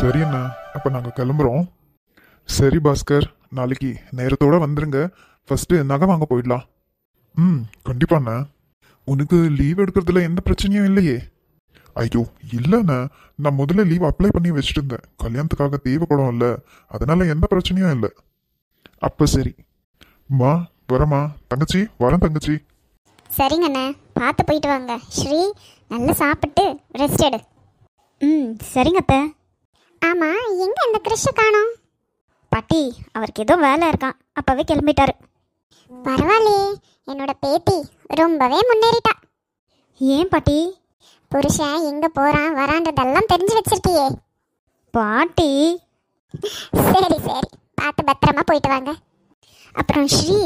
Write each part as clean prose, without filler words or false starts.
சரி அண்ணா, அப்போ நாங்கள் கிளம்புறோம். சரி பாஸ்கர், நாளைக்கு நேரத்தோட வந்துருங்க. ஃபர்ஸ்ட் நகை வாங்க போயிடலாம். ம், கண்டிப்பாண்ணா. உனக்கு லீவ் எடுக்கிறதுல எந்த பிரச்சனையும் இல்லையே? ஐயோ இல்லைண்ணா, நான் முதல்ல லீவ் அப்ளை பண்ணி வச்சுட்டு இருந்தேன். கல்யாணத்துக்காக தேவைப்படும் இல்லை, அதனால எந்த பிரச்சனையும் இல்லை. அப்போ சரி மா, வரமா தங்கச்சி, வரேன் தங்கச்சி. சரிங்கண்ணே, பார்த்து போயிட்டு வாங்க. ஸ்ரீ, நல்லா சாப்பிட்டு ரெஸ்ட் எடு. சரிங்க அத்தை. ஆமாம், எங்கே இந்த கிறிஷை காணோம்? பாட்டி, அவருக்கு ஏதோ வேலை இருக்கான், அப்போவே கிளம்பிட்டாரு. பரவாயில்லையே, என்னோட பேத்தி ரொம்பவே முன்னேறிட்டா. ஏன் பாட்டி? புருஷன் எங்கே போகிறான் வரான்றதெல்லாம் தெரிஞ்சு வச்சிருக்கியே பாட்டி. சரி சரி, பார்த்து பத்திரமா போயிட்டு வாங்க. அப்புறம் ஸ்ரீ,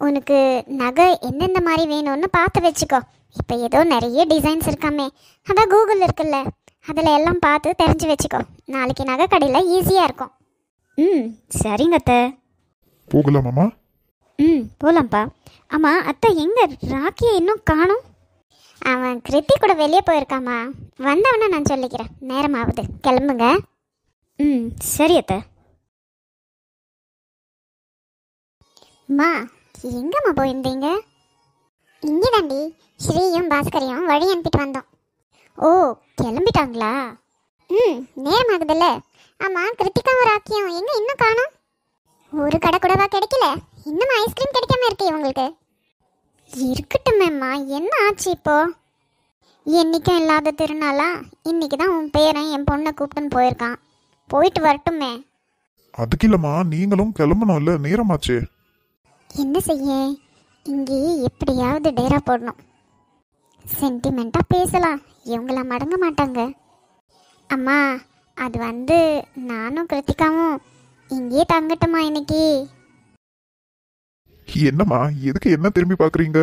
உனக்கு நகை எந்தெந்த மாதிரி வேணும்னு பார்த்து வச்சுக்கோ. இப்போ ஏதோ நிறைய டிசைன்ஸ் இருக்காமே, அதான் கூகுள் இருக்குல்ல, அதில் எல்லாம் பார்த்து தெரிஞ்சு வச்சுக்கோ. நாளைக்கு நகை கடையில் ஈஸியாக இருக்கும். சரிங்க அத்தை. போகலாமாம்மா? போகலாம்ப்பா. ஆமாம் அத்தை, எங்கே ராக்கியை இன்னும் காணும்? அவன் கிருத்தி கூட வெளியே போயிருக்காமா, வந்தவன நான் சொல்லிக்கிறேன். நேரமாகுது, கிளம்புங்க. சரி அத்தை. மா, எங்கம்மா போயிருந்தீங்க? இங்கே தாண்டி, ஸ்ரீயும் பாஸ்கரையும் வழி அனுப்பிட்டு வந்தோம். ஓ, கிளம்பிட்டாங்களா? நேரமாகுதுல்ல. ஆமாம், கிருத்திகாவும் ராக்கியும் எங்கே இன்னும் காணும்? ஒரு கடை கூடவா கிடைக்கல? இன்னும் ஐஸ்கிரீம் கிடைக்காம இருக்கு இவங்களுக்கு. இருக்கட்டுமேம்மா, என்ன ஆச்சு இப்போ? என்னைக்கும் இல்லாத திருநாளா? இன்னைக்கு தான் உன் பேரன் என் பொண்ணை கூப்பிட்டுன்னு போயிருக்கான். போயிட்டு வரட்டுமே. அதுக்கு இல்லைம்மா, நீங்களும் கிளம்பணும்ல, நேரமாச்சு. என்ன செய்ய, இங்கே எப்படியாவது டேரா போடணும். சென்டிமெண்ட்டாக பேசலாம், இவங்கள மடங்க மாட்டாங்க. அம்மா, அது நானும் கிருத்திகாவும் இங்கேயே தங்கட்டுமா இன்னைக்கு? என்னம்மா, எதுக்கு என்ன திரும்பி பார்க்குறீங்க?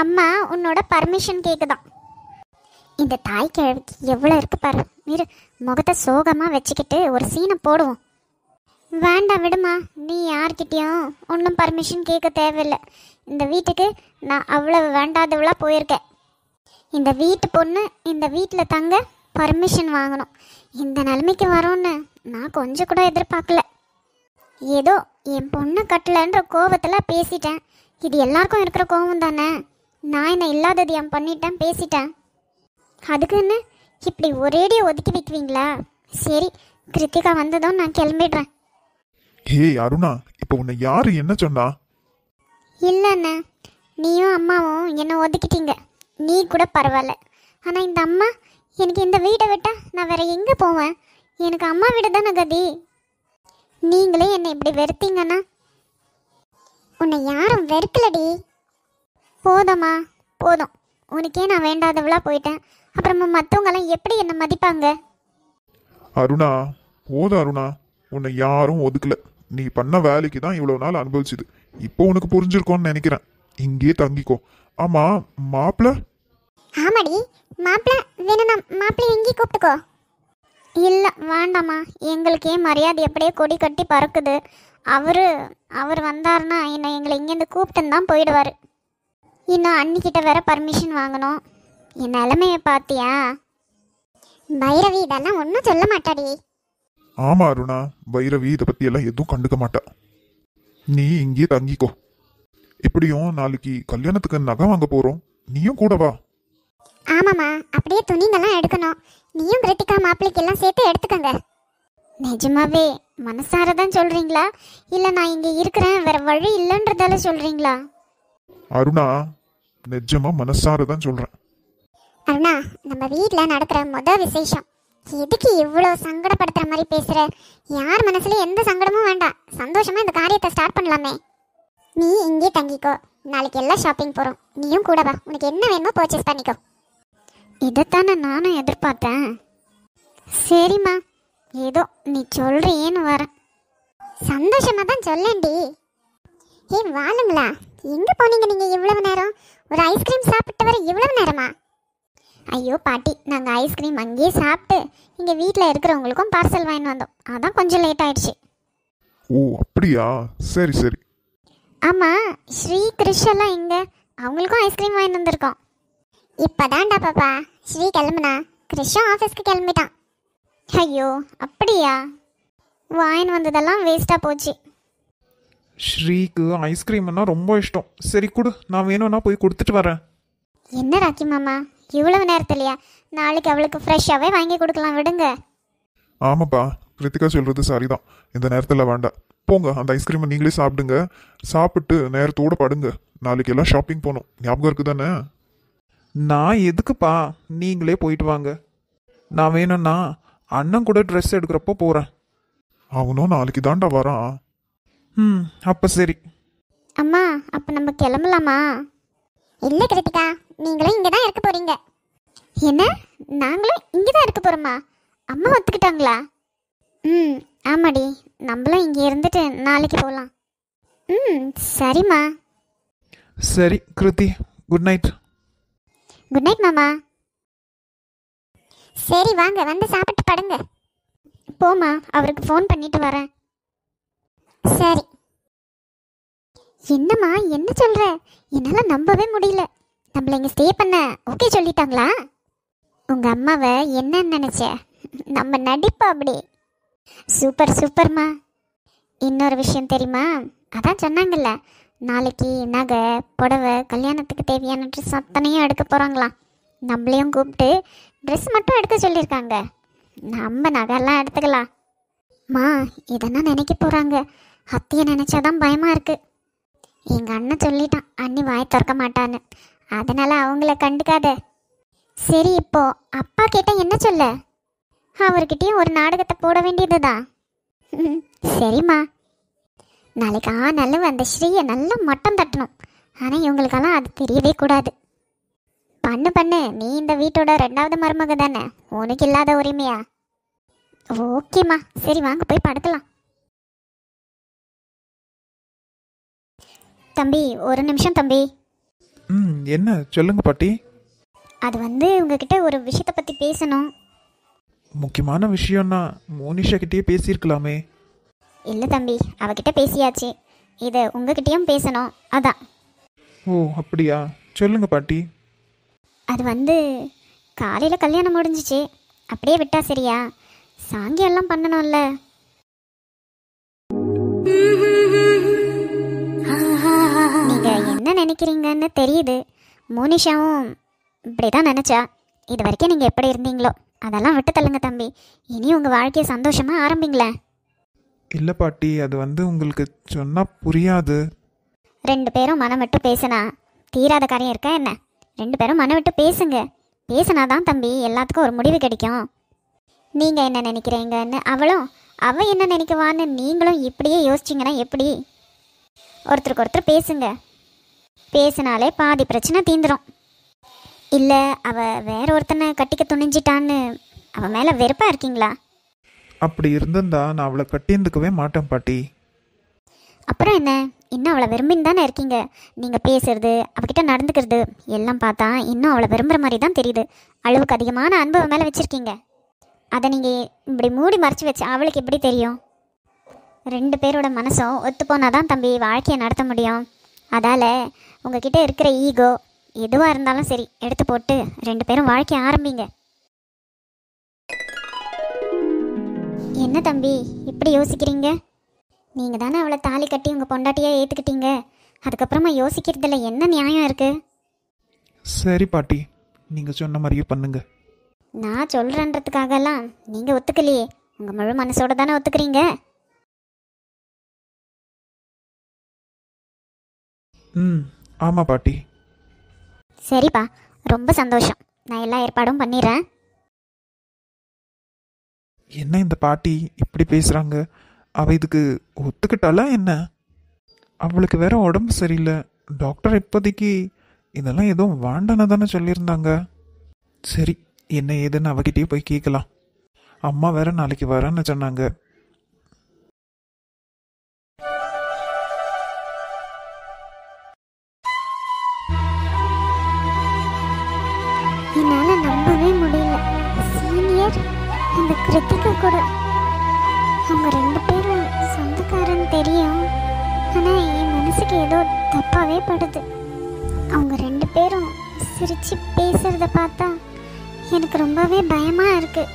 அம்மா உன்னோட பர்மிஷன் கேட்குதான். இந்த தாய் கிழவிக்கு எவ்வளோ இருக்கு பாரு. நீர் முகத்தை சோகமாக வச்சுக்கிட்டு ஒரு சீனை போடுவோம். வேண்டாம் விடுமா, நீ யார்கிட்டையும் ஒன்றும் பர்மிஷன் கேட்க தேவையில்லை. இந்த வீட்டுக்கு நான் அவ்வளவு வேண்டாதவளாக போயிருக்கேன். இந்த வீட்டு பொண்ணு இந்த வீட்டில் தங்க பர்மிஷன் வாங்கணும். இந்த நிலைமைக்கு வரோன்னு நான் கொஞ்சம் கூட எதிர்பார்க்கல. ஏதோ என் பொண்ணு கட்டலன்ற கோபத்தில் பேசிட்டேன். இது எல்லாருக்கும் இருக்கிற கோபம் தானே. நான் என்ன இல்லாதது என் பண்ணிட்டேன், பேசிட்டேன். அதுக்குன்னு இப்படி ஒரேடியை ஒதுக்கி வைக்குவீங்களா? சரி, கிருத்திகா வந்ததும் நான் கிளம்பிடுறேன். ஏய் அருணா, இப்போ உன்னை யாரு என்ன சொன்னா? இல்லைண்ணே, நீயும் அம்மாவும் என்னை ஒதுக்கிட்டீங்க. நீ கூட பரவாயில்ல, ஆனால் இந்த அம்மா எனக்கு இந்த வீட்டை விட்டா நான் வேற எங்கே போவேன்? எனக்கு அம்மா வீடு தானே கதி. நீங்களே என்னை இப்படி வெறுத்தீங்கன்னா? உன்னை யாரும் வெறுக்கலடி. போதும்மா போதும், உனக்கே நான் வேண்டாதவளா போயிட்டேன். அப்புறமா மற்றவங்கெல்லாம் எப்படி என்னை மதிப்பாங்க? அருணா போதும் அருணா, உன்னை யாரும் ஒதுக்கல. நீ பண்ண வேலைக்கு தான் இவ்வளவு நாள் அனுபவிச்சுது. இப்போ உனக்கு புரிஞ்சிருக்கோன்னு நினைக்கிறேன். இங்கேயே தங்கிக்கோ. ஆமா, மாப்பிள்ள? ஆமாடி, மாப்பிள்ள வேணும்னா மாப்பிள்ளை எங்கேயும் கூப்பிட்டுக்கோ. இல்லை வேண்டாம்மா, எங்களுக்கே மரியாதை எப்படியே கொடி கட்டி பறக்குது. அவர் வந்தாருன்னா எங்களை இங்கேருந்து கூப்பிட்டுன்னு தான் போயிடுவார். இன்னும் அன்னிக்கிட்ட வேற பர்மிஷன் வாங்கணும். என் நிலைமையை பார்த்தியா? பைரவி இதெல்லாம் ஒன்றும் சொல்ல மாட்டாடி. ஆமா அருணா, பைரவி இதை பத்தி எல்லாம் எதுவும் கண்டுக்க மாட்டா. நீ இங்கேயே தங்கிக்கோ. எப்படியும் நாளைக்கு கல்யாணத்துக்கு நகை வாங்க போறோம், நீயும் கூட வா. ஆமாம்மா, அப்படியே துணிங்கெல்லாம் எடுக்கணும். நீயும் கிருத்திகா மாப்பிள்ளைக்கு எல்லாம் சேர்த்து எடுத்துக்கங்க. நிஜமாவே மனசார தான் சொல்றீங்களா, இல்லை நான் இங்கே இருக்கிறேன் வேற வழி இல்லைன்றதால சொல்றீங்களா? அருணா, நிஜமா மனசார தான் சொல்றேன். அருணா, நம்ம வீட்டில் நடக்கிற முதல் விசேஷம். எதுக்கு இவ்வளோ சங்கடப்படுத்துற மாதிரி பேசுற? யார் மனசுல எந்த சங்கடமும் வேண்டாம். சந்தோஷமா இந்த காரியத்தை ஸ்டார்ட் பண்ணலாமே. நீ இங்கே தங்கிக்கோ, நாளைக்கு எல்லாம் ஷாப்பிங் போகிறோம். நீயும் கூட வா, உனக்கு என்ன வேணுமோ பர்ச்சேஸ் பண்ணிக்கோ. இதைத்தானே நானும் எதிர்பார்த்தேன். சரிம்மா, ஏதோ நீ சொல்றியேன்னு வரேன். சந்தோஷமா தான் சொல்லேன்டி. ஏய் வாழுங்களா, எங்கே போனீங்க நீங்கள் இவ்வளவு நேரம்? ஒரு ஐஸ்கிரீம் சாப்பிட்டு வர இவ்வளவு நேரமா? ஐயோ பாட்டி, நாங்கள் ஐஸ்கிரீம் அங்கேயே சாப்பிட்டு இங்கே வீட்டில் இருக்கிறவங்களுக்கும் பார்சல் வாங்கிட்டு வந்தோம். அதான் கொஞ்சம் லேட் ஆயிடுச்சு. ஓ அப்படியா, சரி சரி. ஆமாம், ஸ்ரீ கிருஷெல்லாம் எங்கே? அவங்களுக்கும் ஐஸ்கிரீம் வாங்கிட்டு வந்திருக்கோம். இப்போதான்டா பாப்பா ஸ்ரீ கிளம்புனா, கிருஷும் ஆஃபீஸ்க்கு கிளம்பிட்டான். ஐயோ அப்படியா? வாயின் வந்ததெல்லாம் வேஸ்ட்டாக போச்சு. ஸ்ரீக்கு ஐஸ்கிரீம்னா ரொம்ப இஷ்டம். சரி கொடு, நான் வேணும்னா போய் கொடுத்துட்டு வரேன். என்ன ராக்கி மாமா, இவ்வளவு நேரத்துலையா? நாளைக்கு அவளுக்கு ஃப்ரெஷ்ஷாகவே வாங்கி கொடுக்கலாம், விடுங்க. ஆமாப்பா, கிருத்திகா சொல்றது சரிதான். இந்த நேரத்தில் வேண்டாம். போங்க, அந்த ஐஸ்கிரீமை நீங்களே சாப்பிடுங்க. சாப்பிட்டு நேரத்தோட படுங்க. நாளைக்கு எல்லாம் ஷாப்பிங் போகணும், ஞாபகம் இருக்கு தானே? நான் எதுக்குப்பா, நீங்களே போயிட்டு வாங்க. நான் வேணும்னா அண்ணன் கூட ட்ரெஸ் எடுக்கிறப்போ போகிறேன். அவனும் நாளைக்கு தாண்டா வரான். அப்போ சரி. அம்மா, அப்போ நம்ம கிளம்பலாமா? இல்லை கிருத்திகா, நீங்களும் இங்கே தான் இருக்க போறீங்க. என்ன, நாங்களும் இங்கே தான் இருக்க போகிறோமா? அம்மா ஒத்துக்கிட்டாங்களா? ஆமாடி, நம்மளும் இங்கே இருந்துட்டு நாளைக்கு போகலாம். சரிம்மா. சரி Kriti, good night. Good night மாமா. சரி வாங்க, வந்து சாப்பிட்டு படுங்க. போமா, அவருக்கு ஃபோன் பண்ணிட்டு வரேன். சரி. என்னம்மா, என்ன சொல்ற? என்னால் நம்பவே முடியல. நம்மள இங்கே ஸ்டே பண்ண ஓகே சொல்லிட்டாங்களா? உங்கள் அம்மாவை என்னன்னு நினச்ச? நம்ம நடிப்பா அப்படி. சூப்பர் சூப்பர்மா. இன்னொரு விஷயம் தெரியுமா? அதான் சொன்னாங்கல்ல, நாளைக்கு நகை புடவை கல்யாணத்துக்கு தேவையான ட்ரெஸ் அத்தனையும் எடுக்க போகிறாங்களாம். நம்மளையும் கூப்பிட்டு ட்ரெஸ் மட்டும் எடுக்க சொல்லியிருக்காங்க. நம்ம நகைலாம் எடுத்துக்கலாம். மா, இதெல்லாம் நினைக்க போகிறாங்க. அத்தையை நினச்சாதான் பயமாக இருக்குது. எங்கள் அண்ணன் சொல்லிட்டான், அண்ணி வாய் திறக்க மாட்டான்னு. அதனால் அவங்கள கண்டுக்காத. சரி, இப்போ அப்பா கேட்டால் என்ன சொல்ல? அவர்கிட்டயும் ஒரு நாடகத்தை போட வேண்டியது தான். சரிம்மா. நாளைக்கு நல்ல அந்த ஸ்ரீயை நல்லா மட்டம் தட்டணும். ஆனால் இவங்களுக்கெல்லாம் அது தெரியவே கூடாது. பண்ணு, நீ இந்த வீட்டோட 2வது மருமக தானே, உனக்கு இல்லாத உரிமையா? ஓகேம்மா, சரி வாங்க போய் படுக்கலாம். தம்பி, ஒரு நிமிஷம் தம்பி. என்ன சொல்லுங்க பாட்டி. அது உங்ககிட்ட ஒரு விஷயத்தை பற்றி பேசணும். முக்கியமான விஷயம்னா மோனிஷா கிட்டே பேசியிருக்கலாமே. இல்லை தம்பி, அவகிட்ட பேசியாச்சு. இதை உங்ககிட்டயும் பேசணும், அதான். ஓ அப்படியா, சொல்லுங்க பாட்டி. அது காலையில் கல்யாணம் முடிஞ்சிச்சு, அப்படியே விட்டா சரியா? சாங்கியம் எல்லாம் பண்ணணும்ல. நீங்க என்ன நினைக்கிறீங்கன்னு தெரியுது. மோனிஷாவும் இப்படிதான் நினைச்சா. இது வரைக்கும் நீங்க எப்படி இருந்தீங்களோ அதெல்லாம் விட்டு தள்ளுங்க தம்பி. இனி உங்க வாழ்க்கையை சந்தோஷமா ஆரம்பிங்களேன். இல்லை பாட்டி, அது உங்களுக்கு சொன்னா புரியாது. 2 பேரும் மனம் விட்டு பேசினா தீராத காரியம் இருக்கா என்ன? 2 பேரும் மனம் விட்டு பேசுங்க. பேசினாதான் தம்பி எல்லாத்துக்கும் ஒரு முடிவு கிடைக்கும். நீங்கள் என்ன நினைக்கிறீங்கன்னு அவ என்ன நினைக்குவான்னு நீங்களும் இப்படியே யோசிச்சிங்கன்னா எப்படி? ஒருத்தருக்கு ஒருத்தர் பேசுங்க. பேசினாலே பாதி பிரச்சனை தீந்துடும். இல்லை அவ வேற ஒருத்தனை கட்டிக்க துணிஞ்சிட்டான்னு அவன் மேலே வெறுப்பாக இருக்கீங்களா? அப்படி இருந்திருந்தா நான் அவளை கட்டியிருந்துக்கவே மாட்டேன் பாட்டி. அப்புறம் என்ன, இன்னும் அவளை விரும்பின்னு தானே இருக்கீங்க. நீங்கள் பேசுறது அவகிட்ட நடந்துக்கிறது எல்லாம் பார்த்தா இன்னும் அவளை விரும்புகிற மாதிரி தான் தெரியுது. அளவுக்கு அதிகமான அன்பு மேலே வச்சுருக்கீங்க. அதை நீங்கள் இப்படி மூடி மறைச்சி வச்சு அவளுக்கு எப்படி தெரியும்? 2 பேரோட மனசும் ஒத்து போனாதான் தம்பி வாழ்க்கையை நடத்த முடியும். அதால் உங்ககிட்ட இருக்கிற ஈகோ எதுவாக இருந்தாலும் சரி எடுத்து போட்டு 2 பேரும் வாழ்க்கையை ஆரம்பிங்க. என்ன தம்பி இப்படி யோசிக்கிறீங்க? நீங்கள் தானே அவளை தாலி கட்டி உங்கள் பொண்டாட்டியாக ஏற்றுக்கிட்டீங்க. அதுக்கப்புறமா யோசிக்கிறதுல என்ன நியாயம் இருக்குது? சரி பாட்டி, நீங்கள் சொன்ன மாதிரியே பண்ணுங்க. நான் சொல்கிறேன்றதுக்காகலாம் நீங்கள் ஒத்துக்கலையே. உங்கள் முழு மனசோட தானே ஒத்துக்கிறீங்க. ஆமாம் பாட்டி. சரிப்பா, ரொம்ப சந்தோஷம். நான் எல்லா ஏற்பாடும் பண்ணிடுறேன். என்ன இந்த பாட்டி இப்படி பேசுகிறாங்க? அவள் இதுக்கு ஒத்துக்கிட்டாலா என்ன? அவளுக்கு வேற உடம்பு சரியில்லை. டாக்டர் இப்போதைக்கு இதெல்லாம் எதுவும் வேண்டான்னு தானே சொல்லியிருந்தாங்க. சரி, என்ன ஏதுன்னு அவகிட்டயே போய் கேட்கலாம். அம்மா வேற நாளைக்கு வரேன்னு சொன்னாங்க. என்னால் நம்பவே முடியல. சீனியர் அந்த கிருத்திகா கூட அவங்க 2 பேரும் சொந்தக்காரன்னு தெரியும். ஆனால் என் மனசுக்கு ஏதோ தப்பாகவே படுது. அவங்க 2 பேரும் சிரித்து பேசுகிறத பார்த்தா எனக்கு ரொம்பவே பயமாக இருக்குது.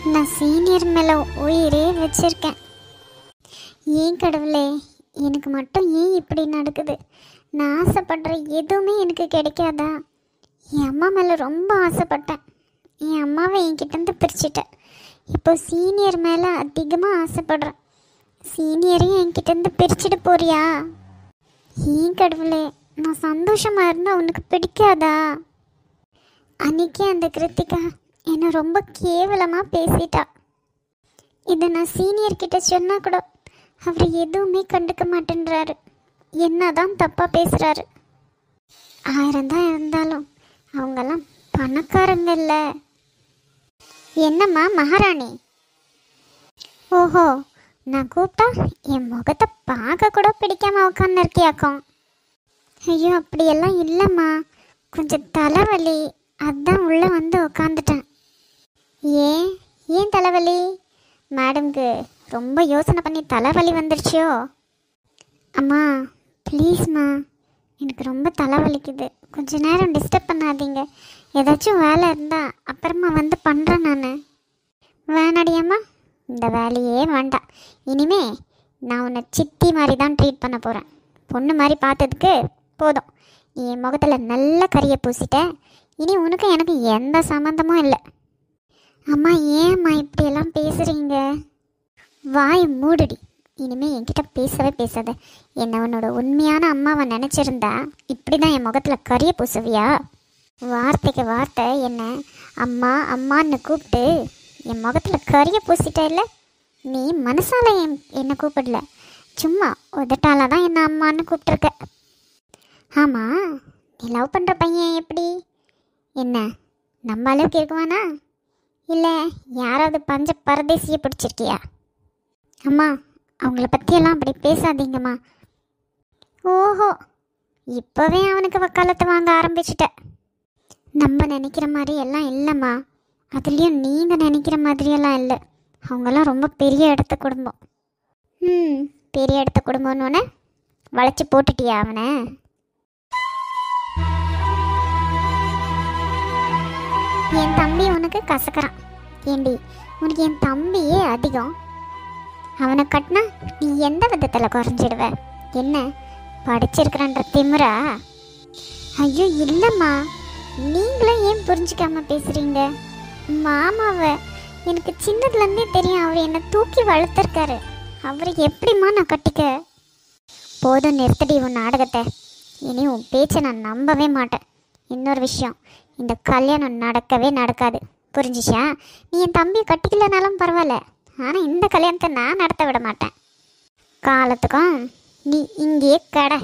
நான் சீனியர் மேலே உயிரே வச்சிருக்கேன். ஏன் கடவுளே, எனக்கு மட்டும் ஏன் இப்படி நடக்குது? நான் ஆசைப்படுற எதுவுமே எனக்கு கிடைக்காதா? என் அம்மா மேலே ரொம்ப ஆசைப்பட்டேன். என் அம்மாவை என்கிட்டேருந்து பிரிச்சுட்டேன். இப்போ சீனியர் மேலே அதிகமாக ஆசைப்படுறேன். சீனியரையும் என்கிட்டேருந்து பிரிச்சுட்டு போறியா? ஏன் கடவுளே, நான் சந்தோஷமாக இருந்தால் உனக்கு பிடிக்காதா? அன்னைக்கே அந்த கிருத்திகா என்னை ரொம்ப கேவலமாக பேசிட்டா. இதை நான் சீனியர்கிட்ட சொன்னால் கூட அவர் எதுவுமே கண்டுக்க மாட்டேன்றாரு. என்னதான் தப்பாக பேசுகிறாரு. 1000 தான் இருந்தாலும் அவங்கெல்லாம் பணக்காரங்க இல்லை. என்னம்மா மகாராணி? ஓஹோ, நான் கூப்பிட்டா என் முகத்தை பார்க்க கூட பிடிக்காம உட்காந்து இருக்கியாக்கும். ஐயோ, அப்படியெல்லாம் இல்லைம்மா, கொஞ்சம் தலைவலி, அதான் உள்ளே வந்து உட்காந்துட்டேன். ஏன் தலைவலி? மேடம்க்கு ரொம்ப யோசனை பண்ணி தலைவலி வந்துருச்சியோ? அம்மா ப்ளீஸ்மா, எனக்கு ரொம்ப தலைவலிக்குது. கொஞ்ச நேரம் டிஸ்டர்ப் பண்ணாதீங்க. ஏதாச்சும் வேலை இருந்தால் அப்புறமா வந்து பண்ணுறேன் நான். வேணாடியம்மா, இந்த வேலையே வேண்டாம். இனிமே நான் உன்னை சித்தி மாதிரி தான் ட்ரீட் பண்ண போகிறேன். பொண்ணு மாதிரி பார்த்ததுக்கு போதும். நீ என் முகத்தில் நல்ல கறியை பூசிட்டேன். இனி உனக்கு எனக்கு எந்த சம்மந்தமும் இல்லை. அம்மா ஏம்மா இப்படியெல்லாம் பேசுகிறீங்க? வாய் மூடுடி. இனிமேல் என்கிட்ட பேசவே பேசாத. என்னை உன்னோட உண்மையான அம்மாவை நினச்சிருந்தா இப்படி தான் என் முகத்தில் கறியை பூசுவியா? வார்த்தைக்கு வார்த்தை என்ன அம்மா அம்மான்னு கூப்பிட்டு என் முகத்தில் கறியை பூசிட்ட இல்லை? நீ மனசால என்னை கூப்பிடல, சும்மா உதட்டால தான் என்னை அம்மான்னு கூப்பிட்ருக்க. ஆமாம், நீ லவ் பண்ணுற பையன் எப்படி? என்ன நம்ம அளவுக்கு இருக்குவானா, இல்லை யாராவது பஞ்ச பரதேசியை பிடிச்சிருக்கியா? அம்மா, அவங்கள பற்றியெல்லாம் அப்படி பேசாதீங்கம்மா. ஓஹோ, இப்போவே அவனுக்கு வக்காலத்தை வாங்க ஆரம்பிச்சிட்ட. நம்ம நினைக்கிற மாதிரி எல்லாம் இல்லைம்மா. அதுலேயும் நீங்கள் நினைக்கிற மாதிரியெல்லாம் இல்லை. அவங்கெல்லாம் ரொம்ப பெரிய இடத்த குடும்பம். பெரிய இடத்த குடும்பம்னு வளைச்சி போட்டுட்டியா அவனை? என் தம்பி உனக்கு கசக்கிறான். ஏண்டி, உனக்கு என் தம்பியே அதிகம். அவனை கட்டினா நீ எந்த விதத்தில் குறைஞ்சிடுவ? என்ன படிச்சிருக்கிறன்ற திமிரா? ஐயோ இல்லைம்மா, நீங்களும் ஏன் புரிஞ்சிக்காம பேசுகிறீங்க? மாமாவை எனக்கு சின்னதுலேருந்தே தெரியும். அவர் என்னை தூக்கி வளர்த்துருக்காரு. அவரை எப்படிம்மா நான் கட்டிக்க? போதும், நிறுத்தடி உன் நாடகத்தை. இனி உன் பேச்சை நான் நம்பவே மாட்டேன். இன்னொரு விஷயம், இந்த கல்யாணம் நடக்கவே நடக்காது, புரிஞ்சிச்சா? நீ என் தம்பியை கட்டிக்கலனாலும் பரவாயில்ல, ஆனால் இந்த கல்யாணத்தை நான் நடத்த விட மாட்டேன். காலத்துக்கும் நீ இங்கேயே கடை.